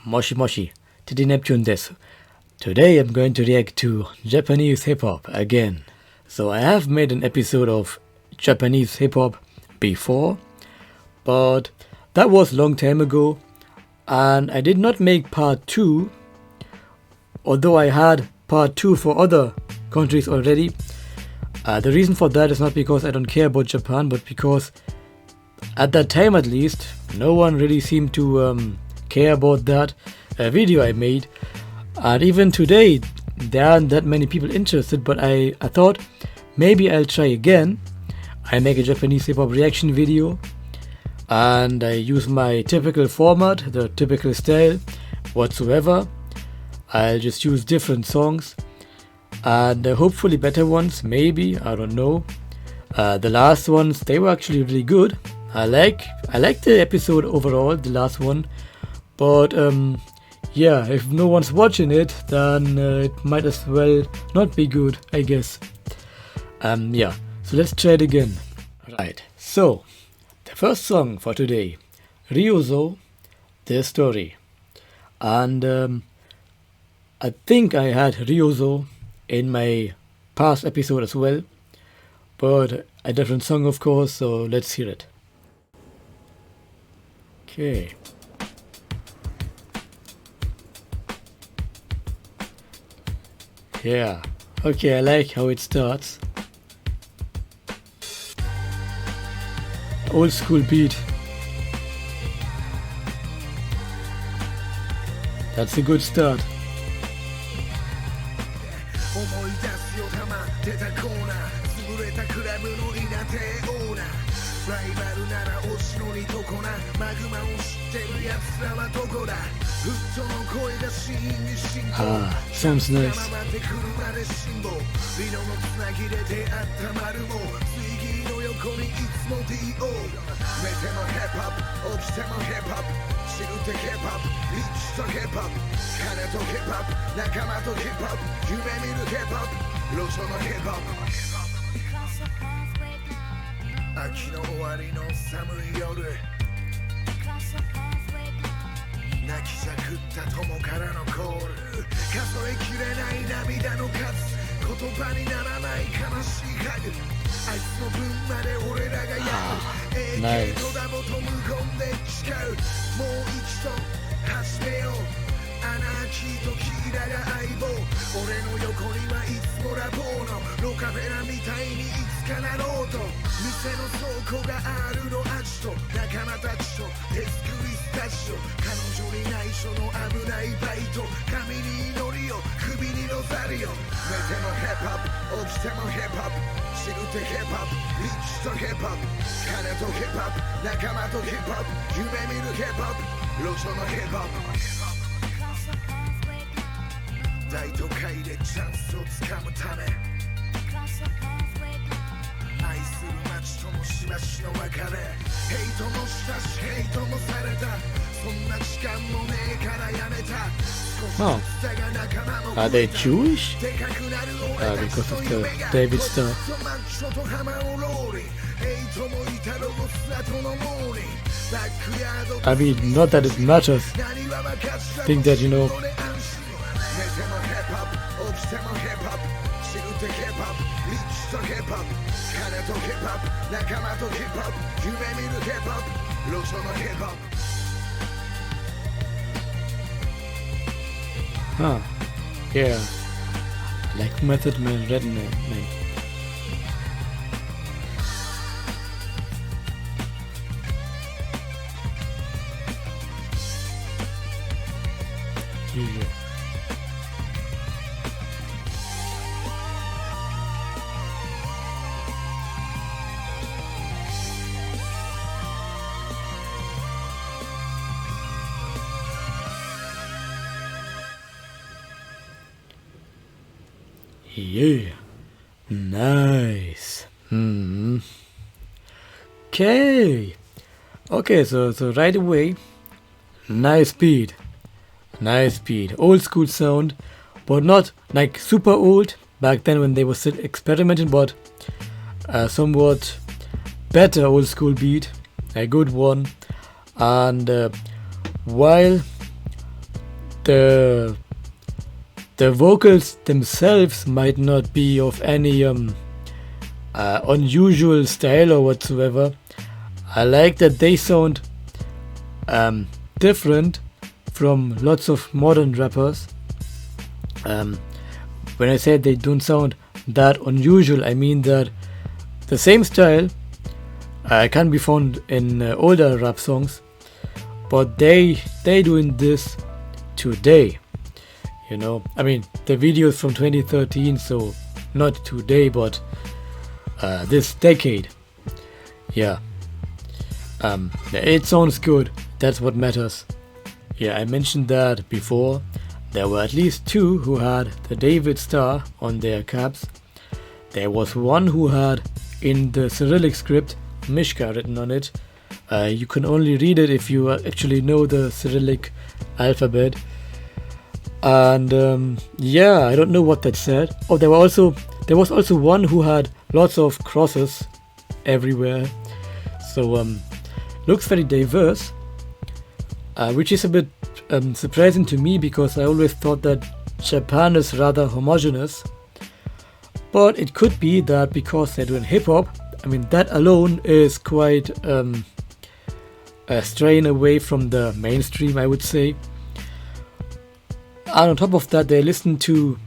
Moshi Moshi, Titi Neptune desu. Today I'm going to react to Japanese hip-hop again. So I have made an episode of Japanese hip-hop before, but that was a long time ago, and I did not make part 2, although I had part 2 for other countries already. The reason for that is not because I don't care about Japan, but because at that time at least, no one really seemed to care about that video I made. And even today, there aren't that many people interested, but I thought maybe I'll try again. I make a Japanese hip-hop reaction video, and I use my typical format, the typical style whatsoever. I'll just use different songs, and hopefully better ones, maybe, I don't know. The last ones, they were actually really good. I like the episode overall, the last one, but yeah, if no one's watching it, then it might as well not be good, I guess. Yeah, so let's try it again. Right, so the first song for today, Ryuzo, Their Story. And I think I had Ryuzo in my past episode as well, but a different song of course, so let's hear it. Okay. Yeah, okay, I like how it starts. Old school beat. That's a good start. Ah, sounds nice. Nice. Oh, are they Jewish? Because of the David Star. I mean, not that it matters. I think that, you know. Huh, yeah, like Method Man, Redman. Yeah. Yeah, nice. Okay, so right away, nice beat, old school sound, but not like super old back then when they were still experimenting, but somewhat better old school beat, a good one. And while the vocals themselves might not be of any unusual style or whatsoever. I like that they sound different from lots of modern rappers. When I say they don't sound that unusual, I mean that the same style can be found in older rap songs, but they doing this today. You know, I mean, the video is from 2013, so not today, but this decade. Yeah. It sounds good. That's what matters. Yeah, I mentioned that before. There were at least two who had the David star on their caps. There was one who had, in the Cyrillic script, Mishka written on it. You can only read it if you actually know the Cyrillic alphabet. And yeah, I don't know what that said. Oh, there was also one who had lots of crosses everywhere. So looks very diverse, which is a bit surprising to me, because I always thought that Japan is rather homogeneous. But it could be that because they're doing hip hop, I mean, that alone is quite a strain away from the mainstream, I would say. And on top of that, they listen to,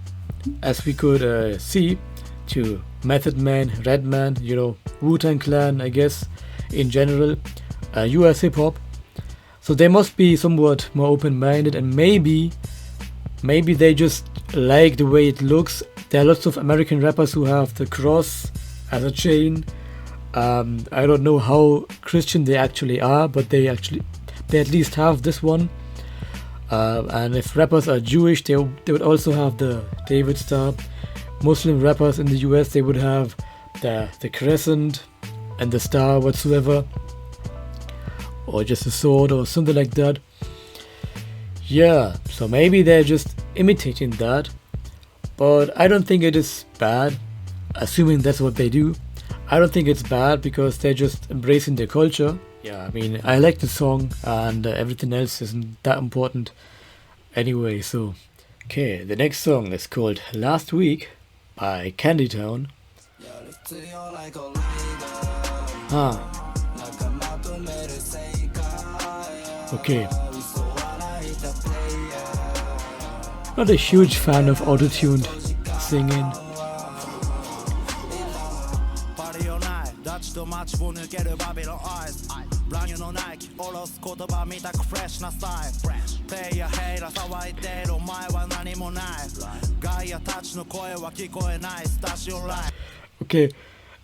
as we could see, to Method Man, Redman, you know, Wu-Tang Clan, I guess, in general, US hip hop. So they must be somewhat more open-minded, and maybe they just like the way it looks. There are lots of American rappers who have the cross as a chain. I don't know how Christian they actually are, but they at least have this one. And if rappers are Jewish, they would also have the David star. Muslim rappers in the US, they would have the crescent and the star whatsoever, or just a sword or something like that. Yeah, so maybe they're just imitating that, but I don't think it is bad, assuming that's what they do. I don't think it's bad because they're just embracing their culture. Yeah, I mean, I like the song, and everything else isn't that important anyway. So, okay, the next song is called Last Week by Kandytown. Okay. Not a huge fan of auto-tuned singing. Okay,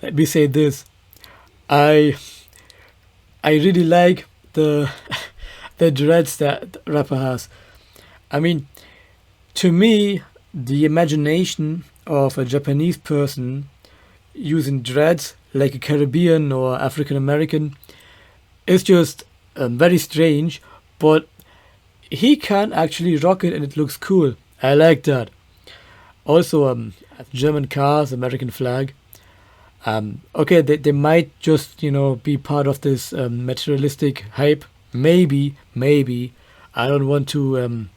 let me say this. I really like the the dreads that the rapper has. I mean, to me, the imagination of a Japanese person using dreads like a Caribbean or African American is just very strange, but he can actually rock it and it looks cool. I like that. Also, German cars, American flag. Okay, they might just, be part of this materialistic hype. Maybe. I don't want to,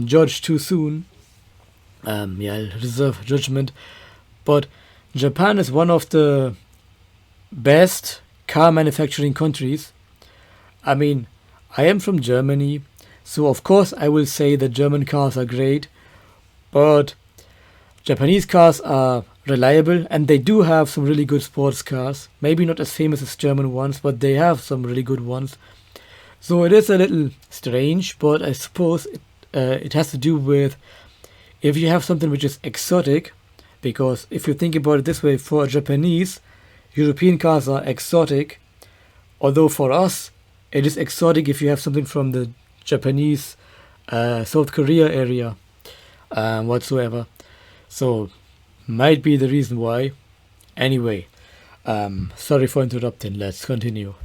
judge too soon. I'll reserve judgment. But Japan is one of the best car manufacturing countries. I mean, I am from Germany, so of course I will say that German cars are great, but Japanese cars are reliable, and they do have some really good sports cars. Maybe not as famous as German ones, but they have some really good ones. So it is a little strange, but I suppose it has to do with if you have something which is exotic, because if you think about it this way, for a Japanese, European cars are exotic, although for us, it is exotic if you have something from the Japanese South Korea area whatsoever. So, might be the reason why. Anyway, sorry for interrupting, let's continue.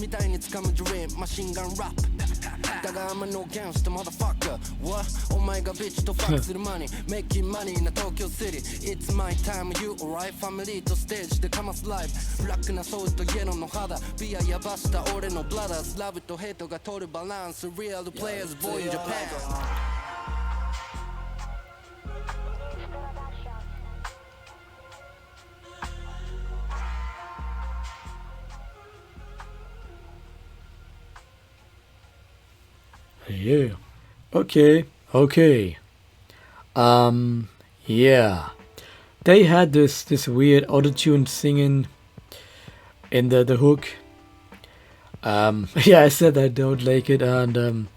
みたいに掴むドリームマシンガンラップだが I'm a no gangster motherfucker What? お前がビッチとファックするマニー Making money な東京シティ It's my time you alright ファミリーとステージでかますライブブラックなソースとイエローの肌ビアやばした俺のブラダーズラブとヘイトが取るバランス Real players boy in Japan Yeah. Okay. Yeah. They had this weird auto-tuned singing in the hook. Yeah, I said I don't like it, and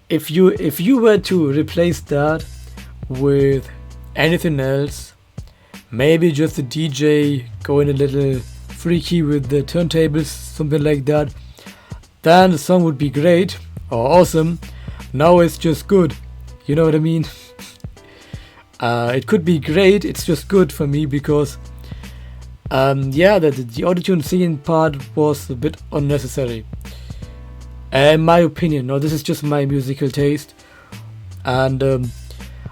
if you were to replace that with anything else, maybe just the DJ going a little freaky with the turntables, something like that, then the song would be great or awesome. Now it's just good, you know what I mean? It could be great, it's just good for me because yeah, the autotune singing part was a bit unnecessary in my opinion. Now this is just my musical taste, and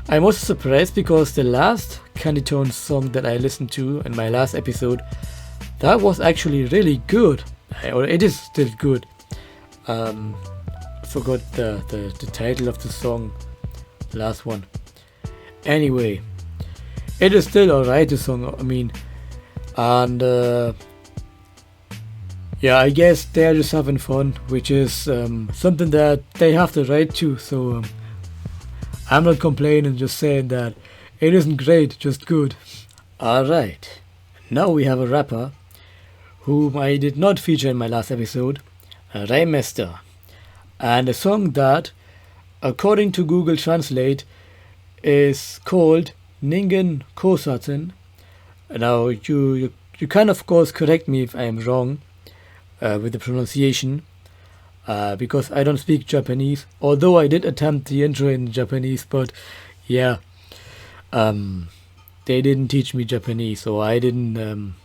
I'm also surprised because the last Kandytown song that I listened to in my last episode, that was actually really good, or it is still good. Forgot the title of the song, the last one. Anyway, it is still alright, the song, I mean, and yeah, I guess they're just having fun, which is something that they have the right to, so I'm not complaining, just saying that it isn't great, just good. Alright, now we have a rapper whom I did not feature in my last episode, Ryuzo, and a song that, according to Google Translate, is called Ningen Kosaten. Now you can of course correct me if I am wrong with the pronunciation, because I don't speak Japanese, although I did attempt the intro in Japanese, but yeah, they didn't teach me Japanese, so I didn't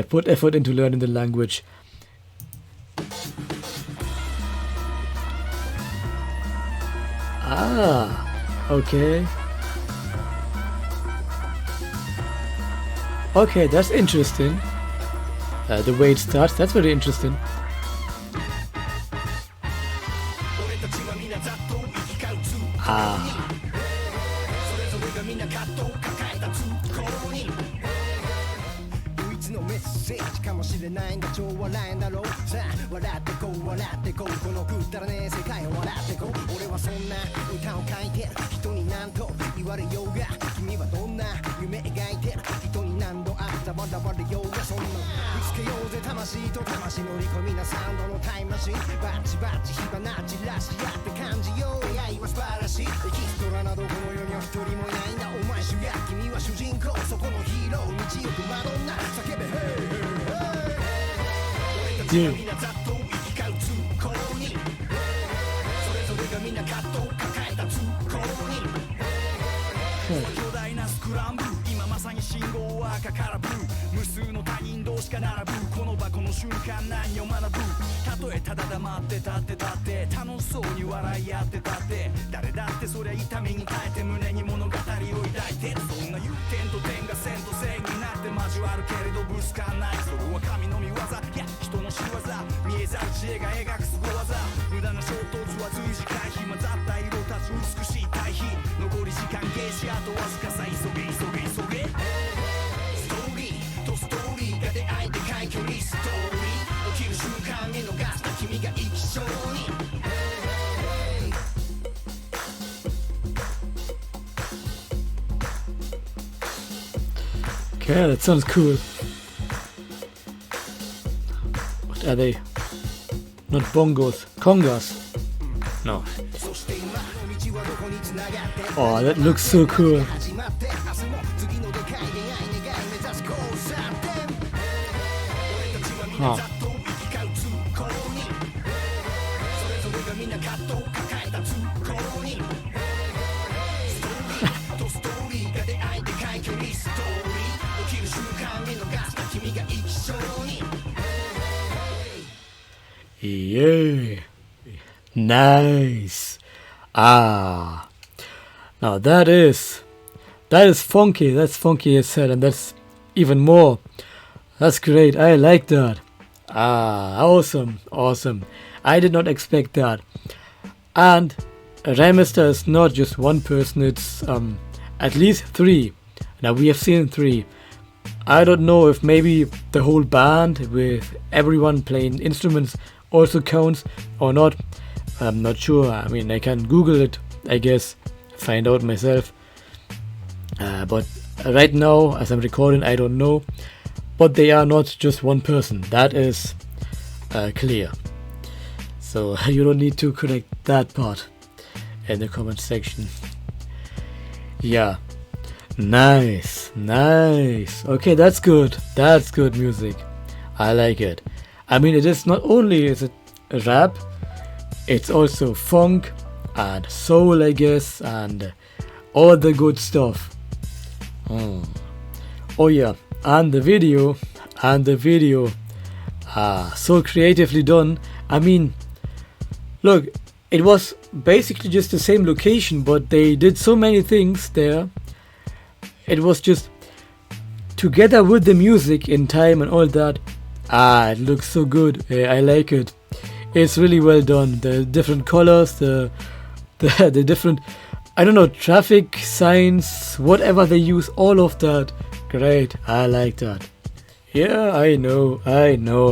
put effort into learning the language. Okay. Okay, that's interesting. The way it starts, that's very interesting. Ah. かもしれないんだ超笑えんだろうさあ笑ってこう笑ってこうこのくだらねえ世界を笑ってこう俺はそんな歌を書いてる人に何と言われようが君はどんな夢描いてる人に何度あった笑われようがそんなぶつけようぜ魂と魂乗り込みなサウンドのタイムマシンバチバチ火花散らし合って感じよう出会いは素晴らしいエキストラなどこの世には一人もいないんだお前主役君は主人公そこのヒーロー道行くマドンナ叫べヘイヘイ Dude. Okay, that sounds cool. What are they? Not bongos, congas. No. Oh, that looks so cool. Huh. Yeah. Nice. Ah. Now that is funky. That's funky as hell, and that's even more. That's great. I like that. Ah, awesome. Awesome. I did not expect that. And Remaster is not just one person, it's at least 3. Now we have seen 3. I don't know if maybe the whole band with everyone playing instruments also counts or not. I'm not sure. I mean, I can Google it, I guess, find out myself. But right now, as I'm recording, I don't know. But they are not just one person. That is clear. So you don't need to correct that part in the comment section. Yeah. Nice. Okay, that's good. That's good music. I like it. I mean, it is not only is it rap, it's also funk and soul, I guess, and all the good stuff. Oh yeah, and the video, so creatively done. I mean, look, it was basically just the same location, but they did so many things there. It was just together with the music in time and all that. It looks so good. I like it. It's really well done. The different colors, the different, I don't know, traffic signs, whatever they use, all of that. Great. I like that. Yeah, I know.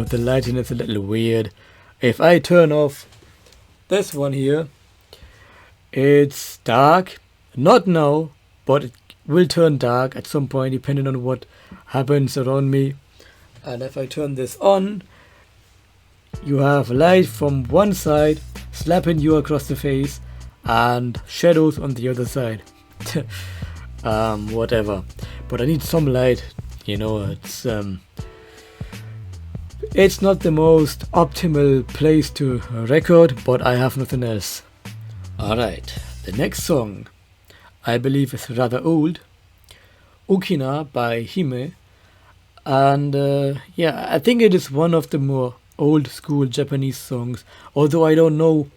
The lighting is a little weird. If I turn off this one here, it's dark. Not now, but it will turn dark at some point depending on what happens around me. And if I turn this on, you have light from one side slapping you across the face and shadows on the other side. Whatever. But I need some light, you know. It's not the most optimal place to record, but I have nothing else. Alright, the next song I believe is rather old. Ukina by Hime. And yeah, I think it is one of the more old school Japanese songs. Although I don't know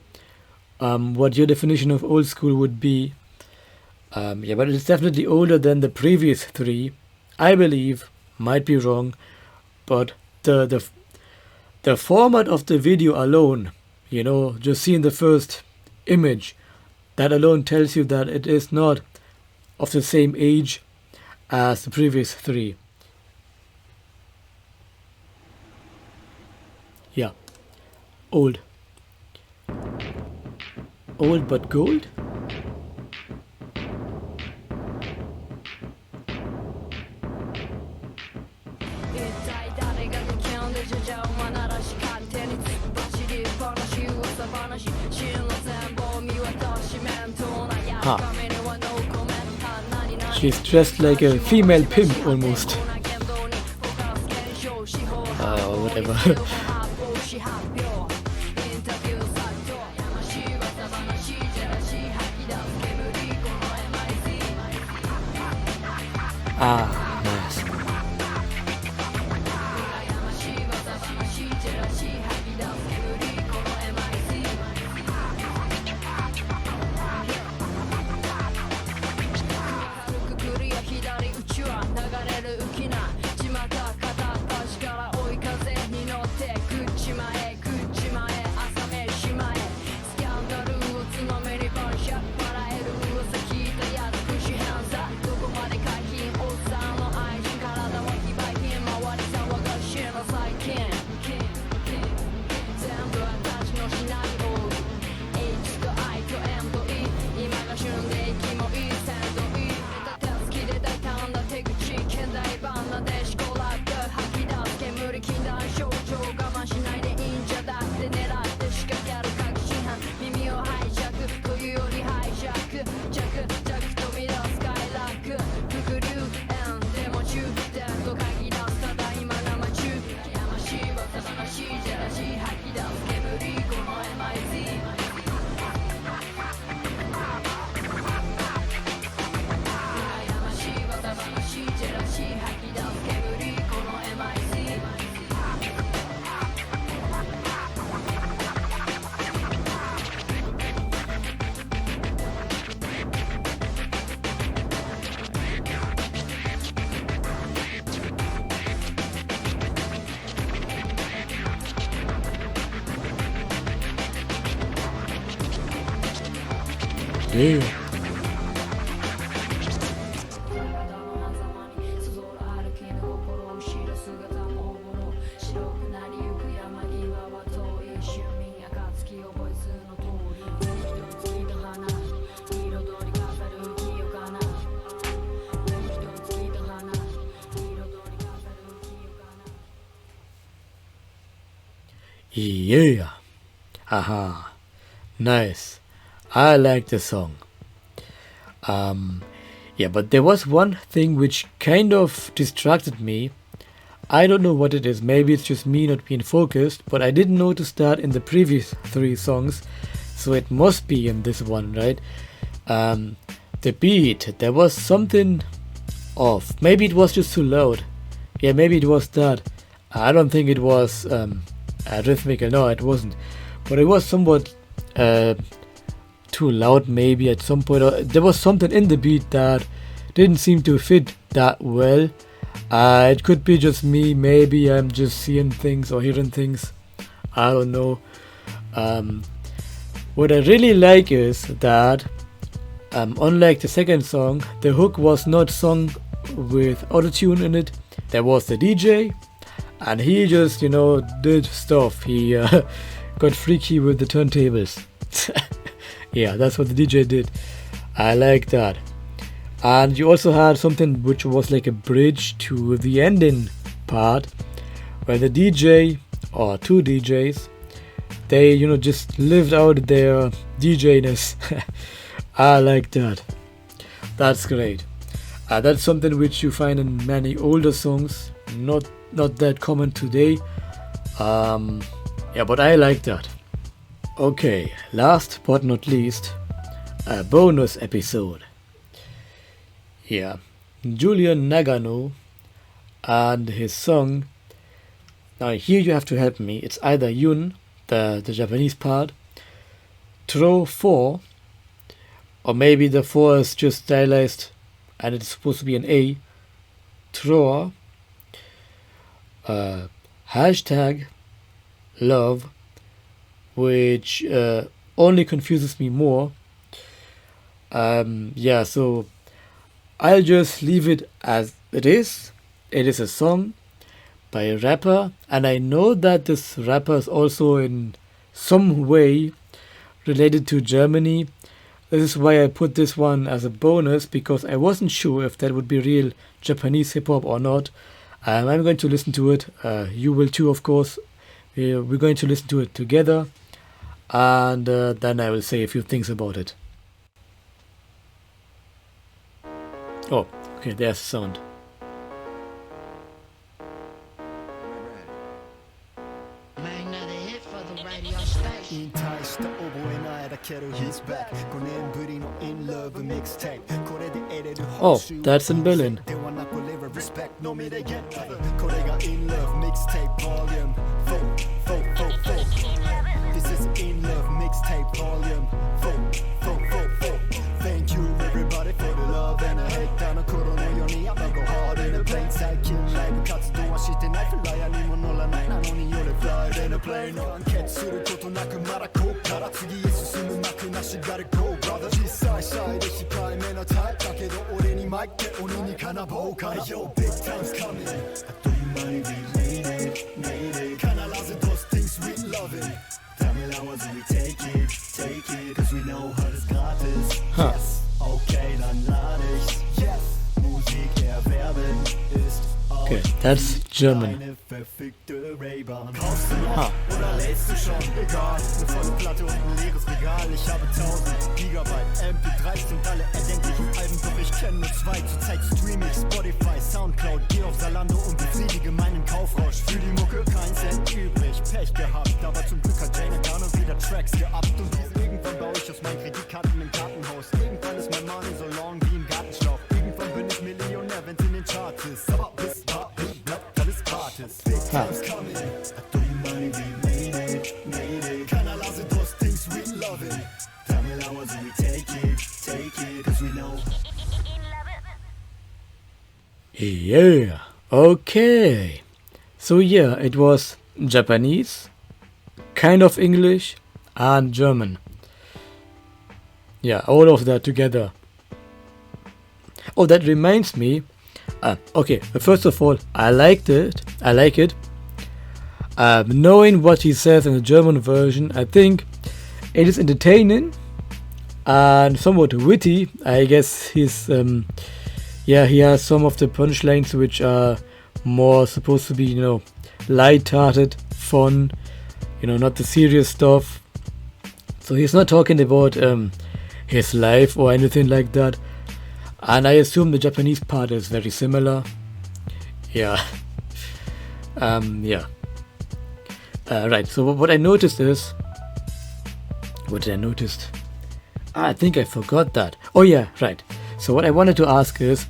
what your definition of old school would be. Yeah, but it's definitely older than the previous 3. I believe, might be wrong, but the format of the video alone, you know, just seeing the first image, that alone tells you that it is not of the same age as the previous 3. Yeah, old but gold. She's dressed like a female pimp almost. Whatever. Nice. Yeah. Yeah. Aha. Nice. I like the song. Yeah, but there was one thing which kind of distracted me. I don't know what it is. Maybe it's just me not being focused, but I didn't notice that in the previous 3 songs, so it must be in this one, right? The beat, there was something off. Maybe it was just too loud. Yeah, maybe it was that. I don't think it was rhythmical. No, it wasn't. But it was somewhat too loud maybe at some point. Or there was something in the beat that didn't seem to fit that well. It could be just me. Maybe I'm just seeing things or hearing things. I don't know. What I really like is that unlike the second song, the hook was not sung with autotune in it. There was the DJ, and he just, did stuff. He got freaky with the turntables. Yeah, that's what the DJ did. I like that. And you also had something which was like a bridge to the ending part, where the DJ, or 2 DJs, they, just lived out their DJ-ness. I like that. That's great. That's something which you find in many older songs, not that common today. Yeah, but I like that. Okay, last but not least, a bonus episode. Yeah, Julian Nagano and his song. Now here you have to help me. It's either Yun, the Japanese part, Tro 4, or maybe the 4 is just stylized and it's supposed to be an A, Troa, hashtag love, which only confuses me more. Yeah, so I'll just leave it as it is. It is a song by a rapper, and I know that this rapper is also in some way related to Germany. This is why I put this one as a bonus, because I wasn't sure if that would be real Japanese hip-hop or not. I'm going to listen to it. You will too, of course. We're going to listen to it together, and then I will say a few things about it. Oh, okay, there's the sound. Oh, that's in Berlin. This is In Love Mixtape Volume 4. Thank you everybody for the love and the hate. あの頃のように山がハード in a plane. 最近ライブ活動はしてない。フライヤーにも乗らないなのに夜フライデーのプレイの完結することなくまだこっから次へ進む幕なし Gotta go brother. 実際シャイで控えめなタイプだけど俺にマイクで鬼にかなぼうかな Yo big time's coming. あっという間に we made it 必ず those things we loving. We take it, cause we know how this got this. Yes, okay, dann lade ich's. Yes, Musik erwerben ist. Okay, that's German. Kaufst du noch oder lädst du schon? Egal, eine volle Platte und ein leeres Regal. Ich habe 1000 Gigabyte MP3s und alle erdenklichen Alben, doch ich kenne nur 2. Zurzeit stream ich Spotify, Soundcloud, geh auf Zalando und befriedige meinen Kaufrausch. Für die Mucke kein Cent übrig, Pech gehabt, aber zum Glück hat Jane Garner wieder Tracks geabt. Und irgendwann baue ich aus meinen Kreditkarten ein Kartenhaus. Irgendwann ist mein Money so long wie ein Gartenschlauch. Irgendwann bin ich Millionär, wenn's in den Charts ist. Aber bis dahin bleibt alles gratis. Big times coming, I do money, we made it. Keiner lasse those things we loving. Tell me how was we take it, cause we know. Yeah, okay. So yeah, it was Japanese, kind of English, and German. yeah, all of that together. Oh, that reminds me. Okay, first of all, I like it. Knowing what he says in the German version, I think it is entertaining and somewhat witty. I guess he's yeah, he has some of the punchlines which are more supposed to be, you know, light-hearted, fun, you know, not the serious stuff. So he's not talking about his life or anything like that. And I assume the Japanese part is very similar. Yeah. Yeah. Right, so what I noticed is... What did I notice? I think I forgot that. Oh yeah, right. So what I wanted to ask is,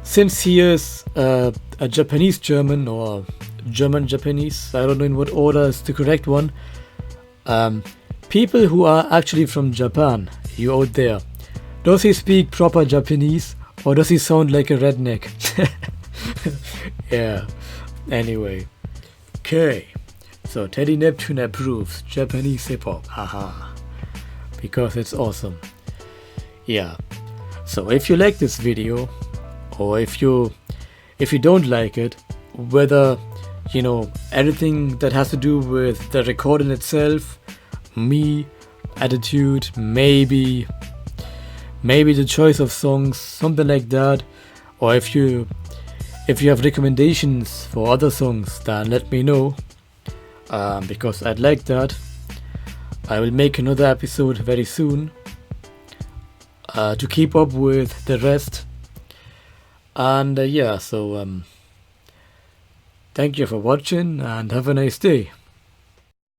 since he is a Japanese German or German Japanese, I don't know in what order is the correct one, people who are actually from Japan, you out there, does he speak proper Japanese or does he sound like a redneck? Yeah, anyway. Okay, so Teddy Neptune approves Japanese hip-hop, haha, because it's awesome. Yeah, so if you like this video, or if you don't like it, whether, you know, anything that has to do with the recording itself, me, attitude, maybe the choice of songs, something like that, or if you have recommendations for other songs, then let me know, because I'd like that. I will make another episode very soon to keep up with the rest. And yeah, so thank you for watching and have a nice day.